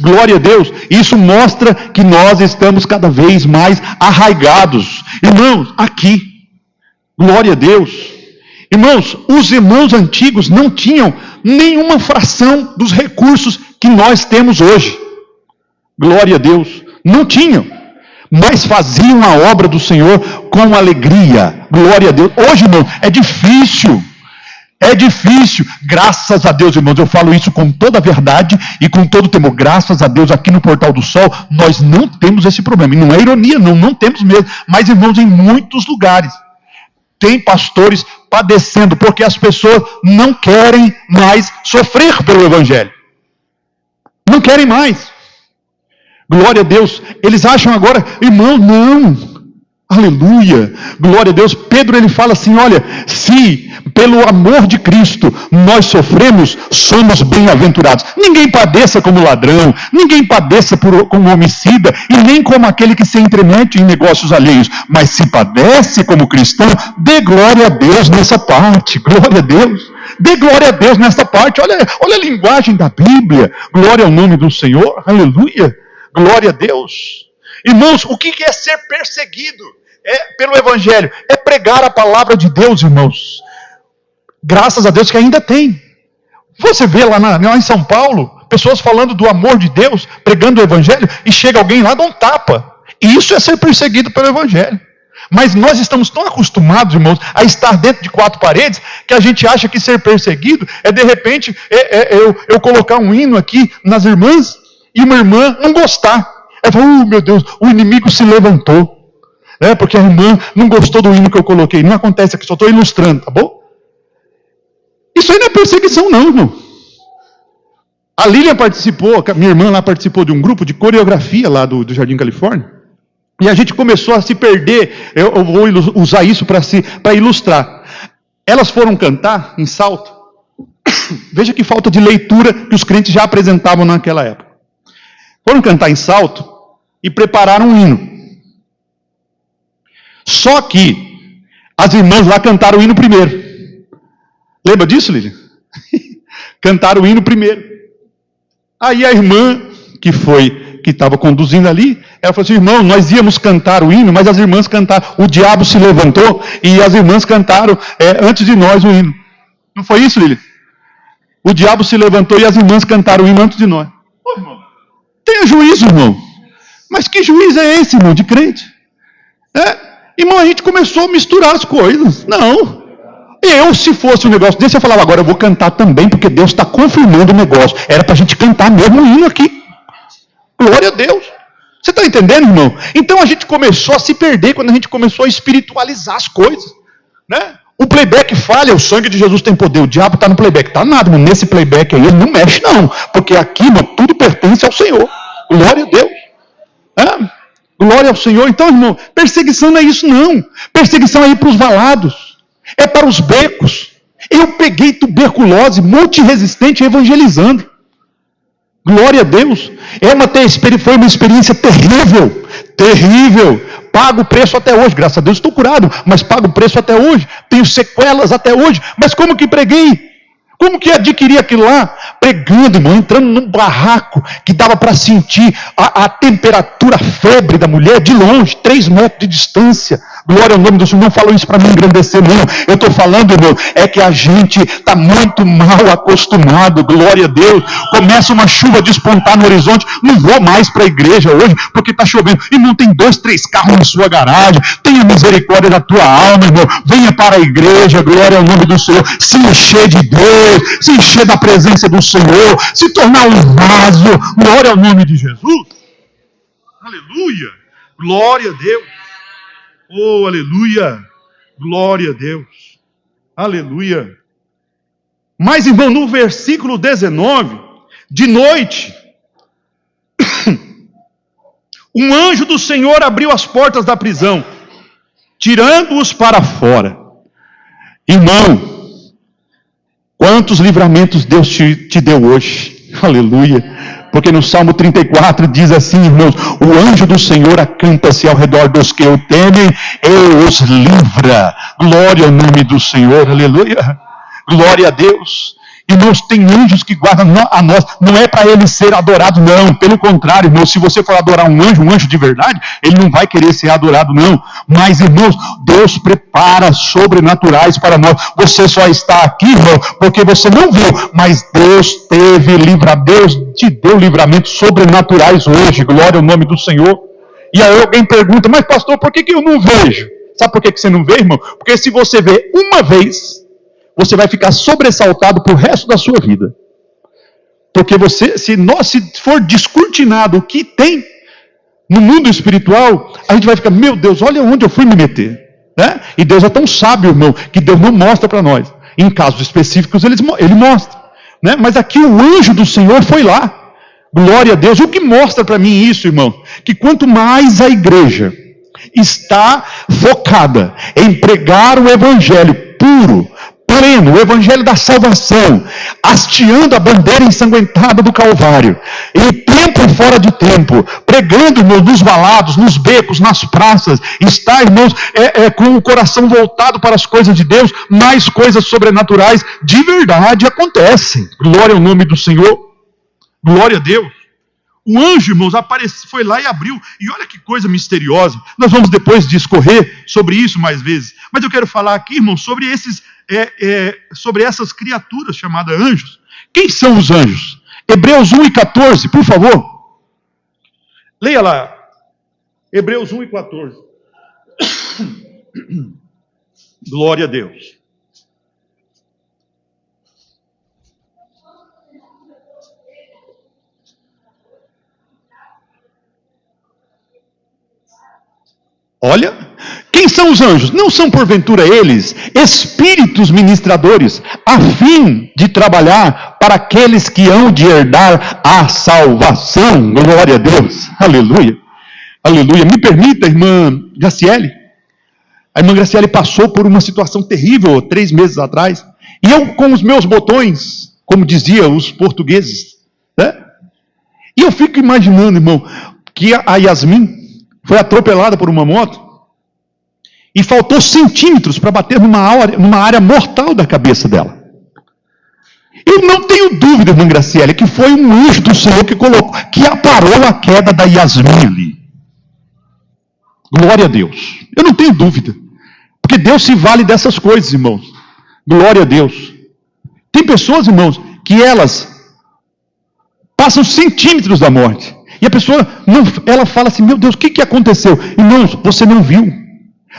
Glória a Deus. Isso mostra que nós estamos cada vez mais arraigados. Irmãos, aqui. Glória a Deus. Irmãos, os irmãos antigos não tinham nenhuma fração dos recursos que nós temos hoje. Glória a Deus. Não tinham. Mas faziam a obra do Senhor com alegria. Glória a Deus. Hoje, irmão, é difícil. É difícil. Graças a Deus, irmãos, eu falo isso com toda a verdade e com todo o temor. Graças a Deus, aqui no Portal do Sol, nós não temos esse problema. E não é ironia, não temos mesmo. Mas, irmãos, em muitos lugares, tem pastores padecendo, porque as pessoas não querem mais sofrer pelo Evangelho. Não querem mais. Glória a Deus. Eles acham agora, irmão, não. Aleluia. Glória a Deus. Pedro, ele fala assim, olha, se pelo amor de Cristo nós sofremos, somos bem-aventurados. Ninguém padeça como ladrão, ninguém padeça como homicida, e nem como aquele que se entremete em negócios alheios. Mas se padece como cristão, dê glória a Deus nessa parte. Glória a Deus. Dê glória a Deus nessa parte. Olha a linguagem da Bíblia. Glória ao nome do Senhor. Aleluia. Glória a Deus. Irmãos, o que é ser perseguido pelo Evangelho? É pregar a palavra de Deus, irmãos. Graças a Deus que ainda tem. Você vê lá em São Paulo, pessoas falando do amor de Deus, pregando o evangelho, e chega alguém lá e dá um tapa. E isso é ser perseguido pelo evangelho. Mas nós estamos tão acostumados, irmãos, a estar dentro de quatro paredes, que a gente acha que ser perseguido é, de repente, eu colocar um hino aqui nas irmãs, e uma irmã não gostar. Ela fala, meu Deus, o inimigo se levantou. Porque a irmã não gostou do hino que eu coloquei. Não acontece aqui, só estou ilustrando, tá bom? Isso aí não é perseguição não, irmão. A Lilian participou, minha irmã lá participou de um grupo de coreografia lá do Jardim Califórnia. E a gente começou a se perder. Eu vou usar isso para ilustrar. Elas foram cantar em Salto. Veja que falta de leitura que os crentes já apresentavam naquela época. Foram cantar em Salto e prepararam um hino. Só que as irmãs lá cantaram o hino primeiro. Lembra disso, Lilian? Cantaram o hino primeiro. Aí a irmã que estava conduzindo ali, ela falou assim, irmão, nós íamos cantar o hino, mas as irmãs cantaram, o diabo se levantou e as irmãs cantaram antes de nós o hino. Não foi isso, Lilian? O diabo se levantou e as irmãs cantaram o hino antes de nós. Ô, irmão, tenha juízo, irmão. Mas que juízo é esse, irmão, de crente? Irmão, a gente começou a misturar as coisas. Não. Se fosse um negócio desse, eu falava, agora eu vou cantar também, porque Deus está confirmando o negócio. Era para a gente cantar mesmo o hino aqui. Glória a Deus. Você está entendendo, irmão? Então a gente começou a se perder quando a gente começou a espiritualizar as coisas. O playback falha, o sangue de Jesus tem poder. O diabo está no playback. Está nada, irmão. Nesse playback aí, ele não mexe não. Porque aqui, irmão, tudo pertence ao Senhor. Glória a Deus. Glória ao Senhor. Então, irmão, perseguição não é isso não. Perseguição é ir para os valados. É para os becos. Eu peguei tuberculose multiresistente evangelizando. Glória a Deus. Foi uma experiência terrível. Terrível. Pago o preço até hoje. Graças a Deus estou curado, mas pago o preço até hoje. Tenho sequelas até hoje. Mas como que preguei? Como que adquiri aquilo lá? Pregando, irmão, entrando num barraco que dava para sentir a temperatura, a febre da mulher de longe, 3 metros de distância. Glória ao nome do Senhor. Não falo isso para me engrandecer, não. Eu estou falando, irmão, é que a gente está muito mal acostumado. Glória a Deus. Começa uma chuva a despontar no horizonte. Não vou mais para a igreja hoje, porque está chovendo. Irmão, tem 2, 3 carros na sua garagem. Tenha misericórdia da tua alma, irmão. Venha para a igreja. Glória ao nome do Senhor. Se encher de Deus. Se encher da presença do Senhor. Se tornar um vaso. Glória ao nome de Jesus. Aleluia. Glória a Deus. Oh, aleluia, glória a Deus, aleluia. Mas, irmão, no versículo 19, de noite, um anjo do Senhor abriu as portas da prisão, tirando-os para fora. Irmão, quantos livramentos Deus te deu hoje, aleluia. Porque no Salmo 34 diz assim, irmãos, o anjo do Senhor acampa-se ao redor dos que o temem e os livra. Glória ao nome do Senhor, aleluia. Glória a Deus. Irmãos, tem anjos que guardam a nós, não é para ele ser adorado, não. Pelo contrário, irmãos, se você for adorar um anjo de verdade, ele não vai querer ser adorado, não. Mas, irmãos, Deus prepara sobrenaturais para nós. Você só está aqui, irmão, porque você não viu, mas Deus te deu livramentos sobrenaturais hoje. Glória ao nome do Senhor. E aí alguém pergunta, mas pastor, por que eu não vejo? Sabe por que você não vê, irmão? Porque se você vê uma vez, você vai ficar sobressaltado para o resto da sua vida. Porque se for descortinado o que tem no mundo espiritual, a gente vai ficar, meu Deus, olha onde eu fui me meter. E Deus é tão sábio, irmão, que Deus não mostra para nós. Em casos específicos, ele mostra. Mas aqui o anjo do Senhor foi lá. Glória a Deus. O que mostra para mim isso, irmão? Que quanto mais a igreja está focada em pregar o evangelho puro, pleno, o evangelho da salvação, hasteando a bandeira ensanguentada do Calvário, em tempo e fora de tempo, pregando, irmãos, nos valados, nos becos, nas praças, está, irmãos, com o coração voltado para as coisas de Deus, mais coisas sobrenaturais de verdade acontecem. Glória ao nome do Senhor. Glória a Deus. O anjo, irmãos, foi lá e abriu. E olha que coisa misteriosa. Nós vamos depois discorrer sobre isso mais vezes. Mas eu quero falar aqui, irmãos, sobre sobre essas criaturas chamadas anjos. Quem são os anjos? Hebreus 1 e 14, por favor. Leia lá. Hebreus 1 e 14. Glória a Deus. Olha, quem são os anjos? Não são porventura eles espíritos ministradores, a fim de trabalhar para aqueles que hão de herdar a salvação. Glória a Deus, aleluia, aleluia. Me permita, irmã Graciele, a irmã Graciele passou por uma situação terrível 3 meses atrás, e eu com os meus botões, como diziam os portugueses, né? E eu fico imaginando, irmão, que a Yasmin foi atropelada por uma moto e faltou centímetros para bater numa área mortal da cabeça dela. Eu não tenho dúvida, irmã Graciele, que foi um anjo do Senhor que aparou a queda da Yasmin ali. Glória a Deus. Eu não tenho dúvida. Porque Deus se vale dessas coisas, irmãos. Glória a Deus. Tem pessoas, irmãos, que elas passam centímetros da morte. E a pessoa, ela fala assim, meu Deus, o que aconteceu? Irmãos, você não viu.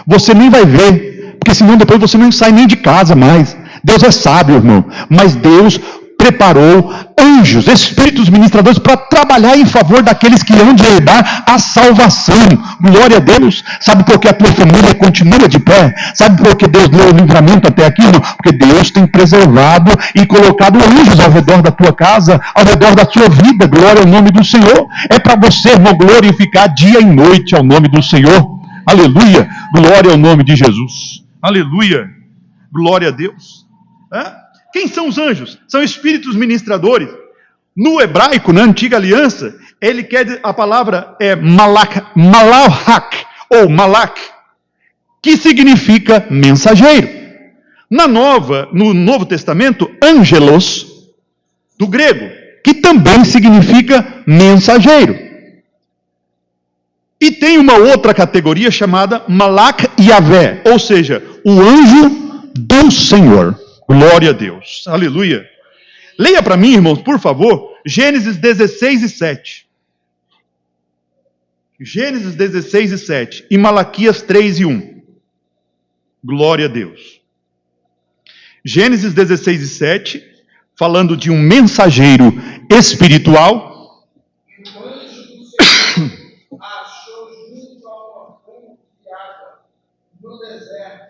Você nem vai ver. Porque senão depois você não sai nem de casa mais. Deus é sábio, irmão. Mas Deus preparou anjos, espíritos ministradores para trabalhar em favor daqueles que hão de herdar a salvação. Glória a Deus. Sabe por que a tua família continua de pé? Sabe por que Deus deu o livramento até aqui, irmão? Porque Deus tem preservado e colocado anjos ao redor da tua casa, ao redor da sua vida. Glória ao nome do Senhor. É para você, irmão, glorificar dia e noite ao nome do Senhor. Aleluia. Glória ao nome de Jesus. Aleluia. Glória a Deus. Quem são os anjos? São espíritos ministradores. No hebraico, na antiga aliança, a palavra é malach, ou malak, que significa mensageiro. No Novo Testamento, angelos, do grego, que também significa mensageiro. E tem uma outra categoria chamada malak Yavé, ou seja, o anjo do Senhor. Glória a Deus, aleluia. Leia para mim, irmãos, por favor, Gênesis 16 e 7. Gênesis 16 e 7 e Malaquias 3 e 1. Glória a Deus. Gênesis 16 e 7, falando de um mensageiro espiritual. E o anjo do Senhor achou junto a uma fonte de água no deserto,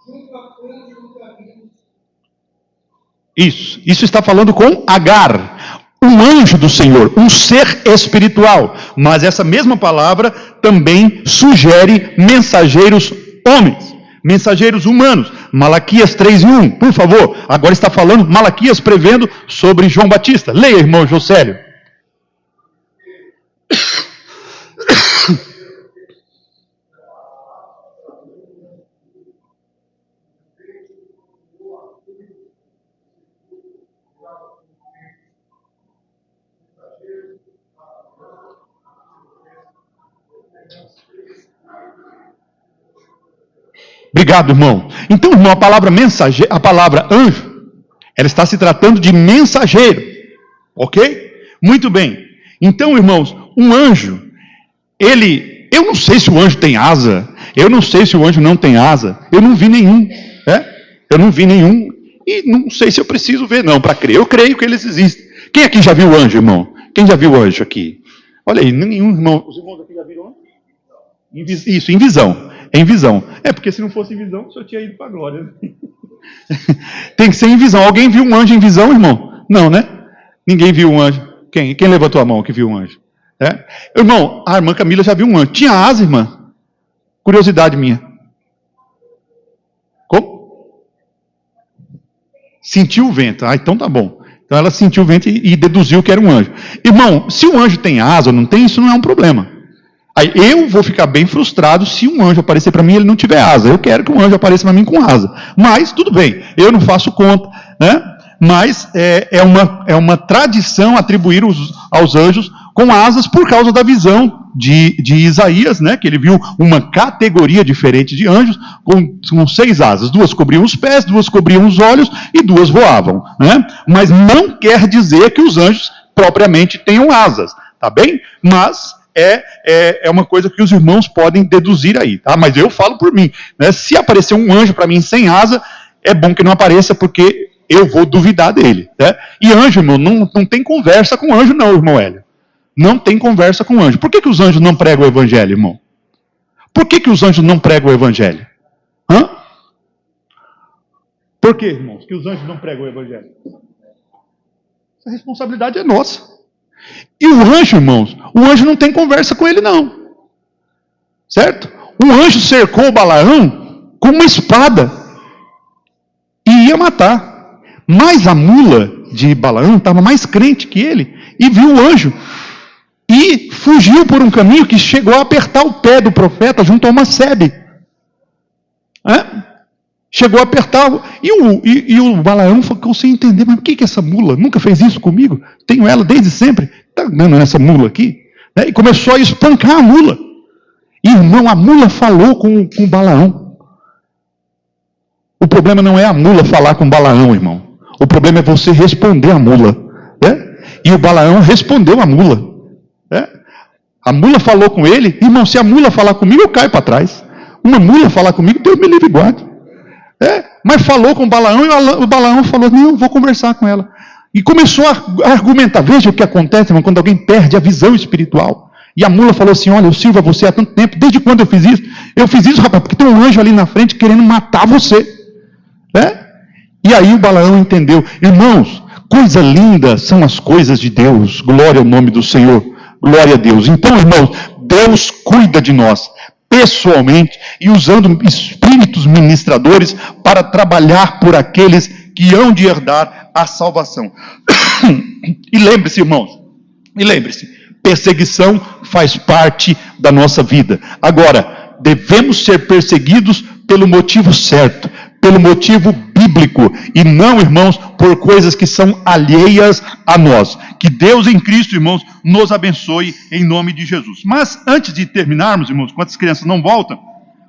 junto à fonte do caminho. Isso está falando com Agar, um anjo do Senhor, um ser espiritual. Mas essa mesma palavra também sugere mensageiros homens, mensageiros humanos. Malaquias 3 e 1, por favor. Agora está falando Malaquias prevendo sobre João Batista. Leia, irmão Josélio. Obrigado, irmão. Então, irmão, a palavra mensageiro, a palavra anjo, ela está se tratando de mensageiro. Ok? Muito bem. Então, irmãos, um anjo, eu não sei se o anjo tem asa, eu não sei se o anjo não tem asa, eu não vi nenhum. Eu não vi nenhum, e não sei se eu preciso ver, não, para crer. Eu creio que eles existem. Quem aqui já viu o anjo, irmão? Quem já viu o anjo aqui? Olha aí, nenhum irmão. Os irmãos aqui já viram anjo? Isso, em visão. Em visão. Porque se não fosse em visão, o senhor tinha ido para a glória. Tem que ser em visão. Alguém viu um anjo em visão, irmão? Não, né? Ninguém viu um anjo. Quem levantou a mão que viu um anjo? Irmão, a irmã Camila já viu um anjo. Tinha asa, irmã? Curiosidade minha. Como? Sentiu o vento. Então tá bom. Então ela sentiu o vento e deduziu que era um anjo. Irmão, se um anjo tem asa ou não tem, isso não é um problema. Aí eu vou ficar bem frustrado se um anjo aparecer para mim e ele não tiver asa. Eu quero que um anjo apareça para mim com asa. Mas, tudo bem, eu não faço conta, né? Mas é uma tradição atribuir aos anjos com asas por causa da visão de Isaías, né, que ele viu uma categoria diferente de anjos com 6 asas. 2 cobriam os pés, 2 cobriam os olhos e 2 voavam. Né? Mas não quer dizer que os anjos propriamente tenham asas, tá bem? Mas é uma coisa que os irmãos podem deduzir aí, tá? Mas eu falo por mim, né? Se aparecer um anjo para mim sem asa, é bom que não apareça, porque eu vou duvidar dele, né? E anjo, irmão, não tem conversa com anjo não, irmão Hélio. Não tem conversa com anjo. Por que os anjos não pregam o evangelho, irmão? Por que os anjos não pregam o evangelho? Hã? Por que, irmãos, que os anjos não pregam o evangelho? Essa responsabilidade é nossa. E o anjo, irmãos, o anjo não tem conversa com ele, não. Certo? O anjo cercou o Balaão com uma espada e ia matar. Mas a mula de Balaão estava mais crente que ele e viu o anjo. E fugiu por um caminho que chegou a apertar o pé do profeta junto a uma sebe. Chegou a apertar. E o Balaão ficou sem entender. Mas por que essa mula nunca fez isso comigo? Tenho ela desde sempre. Está vendo essa mula aqui? E começou a espancar a mula. E, irmão, a mula falou com o Balaão. O problema não é a mula falar com o Balaão, irmão. O problema é você responder a mula. E o Balaão respondeu a mula. A mula falou com ele. Irmão, se a mula falar comigo, eu caio para trás. Uma mula falar comigo, Deus me livre e guarde. Mas falou com o Balaão e o Balaão falou, não, vou conversar com ela. E começou a argumentar. Veja o que acontece, irmão, quando alguém perde a visão espiritual. E a mula falou assim, olha, eu sirvo a você há tanto tempo. Desde quando eu fiz isso? Eu fiz isso, rapaz, porque tem um anjo ali na frente querendo matar você. E aí o Balaão entendeu. Irmãos, coisa linda são as coisas de Deus. Glória ao nome do Senhor. Glória a Deus. Então, irmãos, Deus cuida de nós pessoalmente e usando espíritos ministradores para trabalhar por aqueles que hão de herdar a salvação. E lembre-se, irmãos, perseguição faz parte da nossa vida. Agora, devemos ser perseguidos pelo motivo certo, pelo motivo bíblico, e não, irmãos, por coisas que são alheias a nós. Que Deus em Cristo, irmãos, nos abençoe em nome de Jesus. Mas antes de terminarmos, irmãos, enquanto as crianças não voltam,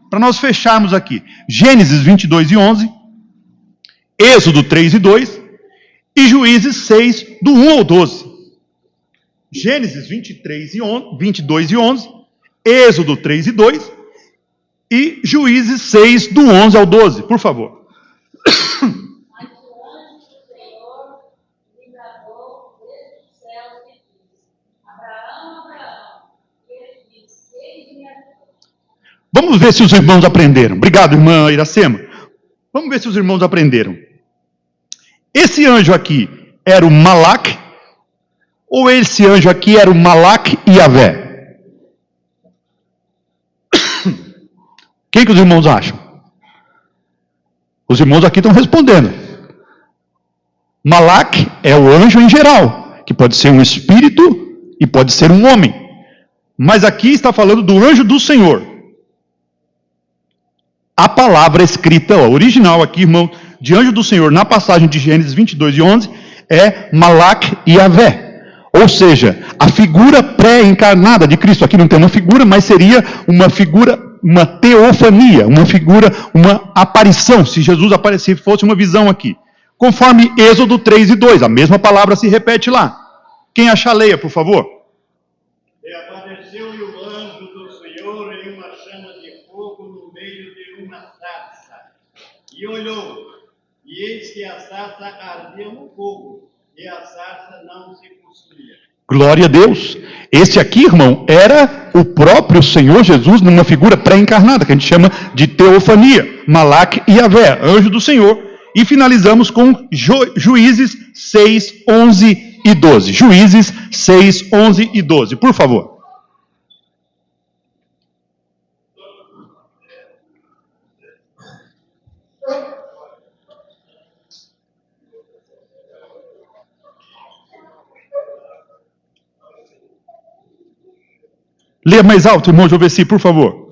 para nós fecharmos aqui, Gênesis 22 e 11, Êxodo 3 e 2 e Juízes 6, do 1 ao 12. Gênesis 23 e 11, 22 e 11, Êxodo 3 e 2 e Juízes 6, do 11 ao 12, por favor. Mas o anjo do Senhor lhe bradou desde os céus e disse: Abraão, Abraão. E ele disse: Eis-me aqui. Vamos ver se os irmãos aprenderam. Obrigado, irmã Iracema. Vamos ver se os irmãos aprenderam. Esse anjo aqui era o Malaque, ou esse anjo aqui era o Malaque e Yavé? Quem que os irmãos acham? Os irmãos aqui estão respondendo. Malaque é o anjo em geral, que pode ser um espírito e pode ser um homem. Mas aqui está falando do anjo do Senhor. A palavra escrita, original aqui, irmão, de anjo do Senhor, na passagem de Gênesis 22 e 11, é Malaque e Yavé. Ou seja, a figura pré-encarnada de Cristo. Aqui não tem uma figura, mas seria uma figura, uma teofania, uma figura, uma aparição. Se Jesus aparecer, fosse uma visão aqui. Conforme Êxodo 3 e 2, a mesma palavra se repete lá. Quem achar, leia, por favor. E apareceu-lhe o anjo do Senhor em uma chama de fogo no meio de uma sarça. E olhou, e eis que a sarça ardia no fogo, e a sarça não se consumia. Glória a Deus. Esse aqui, irmão, era o próprio Senhor Jesus numa figura pré-encarnada, que a gente chama de teofania. Malaque e Yavé, anjo do Senhor. E finalizamos com Juízes 6, 11 e 12. Juízes 6, 11 e 12, por favor. Leia mais alto, irmão Joveci, por favor.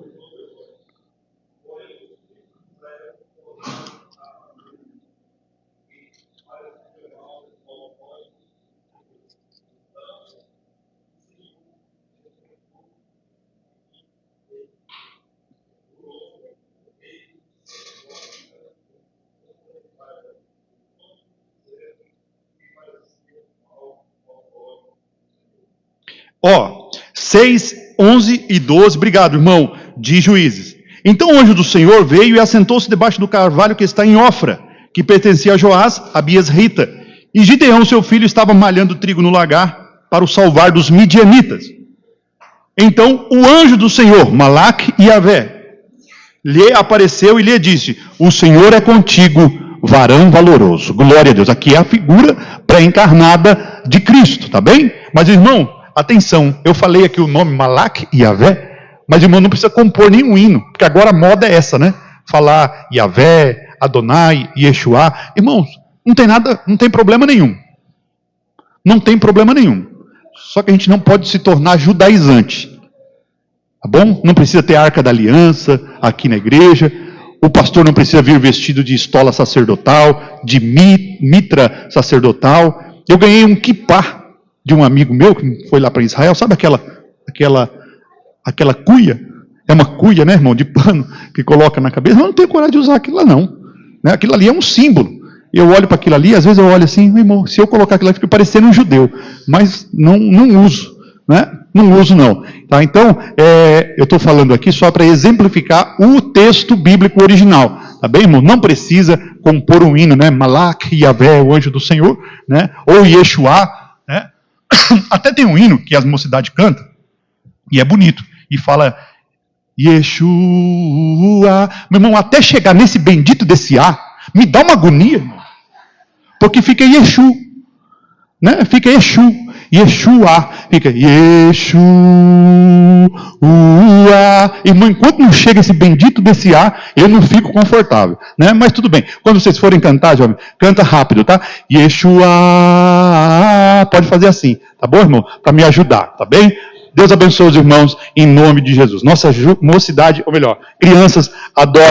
6, 11 e 12, obrigado, irmão, de Juízes. Então o anjo do Senhor veio e assentou-se debaixo do carvalho que está em Ofra, que pertencia a Joás, Abias Rita. E Gideão, seu filho, estava malhando trigo no lagar para o salvar dos midianitas. Então o anjo do Senhor, Malaque e Yavé, lhe apareceu e lhe disse: o Senhor é contigo, varão valoroso. Glória a Deus. Aqui é a figura pré-encarnada de Cristo, tá bem? Mas, irmão, atenção, eu falei aqui o nome Malaque e Yavé, mas, irmão, não precisa compor nenhum hino, porque agora a moda é essa, né? Falar Yavé, Adonai, Yeshua. Irmãos, não tem problema nenhum. Não tem problema nenhum. Só que a gente não pode se tornar judaizante. Tá bom? Não precisa ter arca da aliança aqui na igreja. O pastor não precisa vir vestido de estola sacerdotal, de mitra sacerdotal. Eu ganhei um kippah de um amigo meu que foi lá para Israel. Sabe aquela cuia? É uma cuia, né, irmão, de pano que coloca na cabeça. Eu não tenho coragem de usar aquilo lá, não. Né? Aquilo ali é um símbolo. Eu olho para aquilo ali, às vezes eu olho assim, meu irmão, se eu colocar aquilo ali, fica parecendo um judeu. Mas não uso, né? Não uso, não. Tá? Então, eu estou falando aqui só para exemplificar o texto bíblico original. Tá bem, irmão? Não precisa compor um hino, né? Malaque, Yavé, o anjo do Senhor, né? Ou Yeshua, né? Até tem um hino que as mocidades cantam, e é bonito, e fala Yeshua. Meu irmão, até chegar nesse bendito desse A, me dá uma agonia, irmão. Porque fica Yeshu, né? Fica Yeshu, Yeshua, fica Yeshua. Irmão, enquanto não chega esse bendito desse A, eu não fico confortável, né? Mas tudo bem. Quando vocês forem cantar, jovem, canta rápido, tá? Yeshua, pode fazer assim, tá bom, irmão? Para me ajudar, tá bem? Deus abençoe os irmãos em nome de Jesus. Nossa mocidade, ou melhor, crianças adoram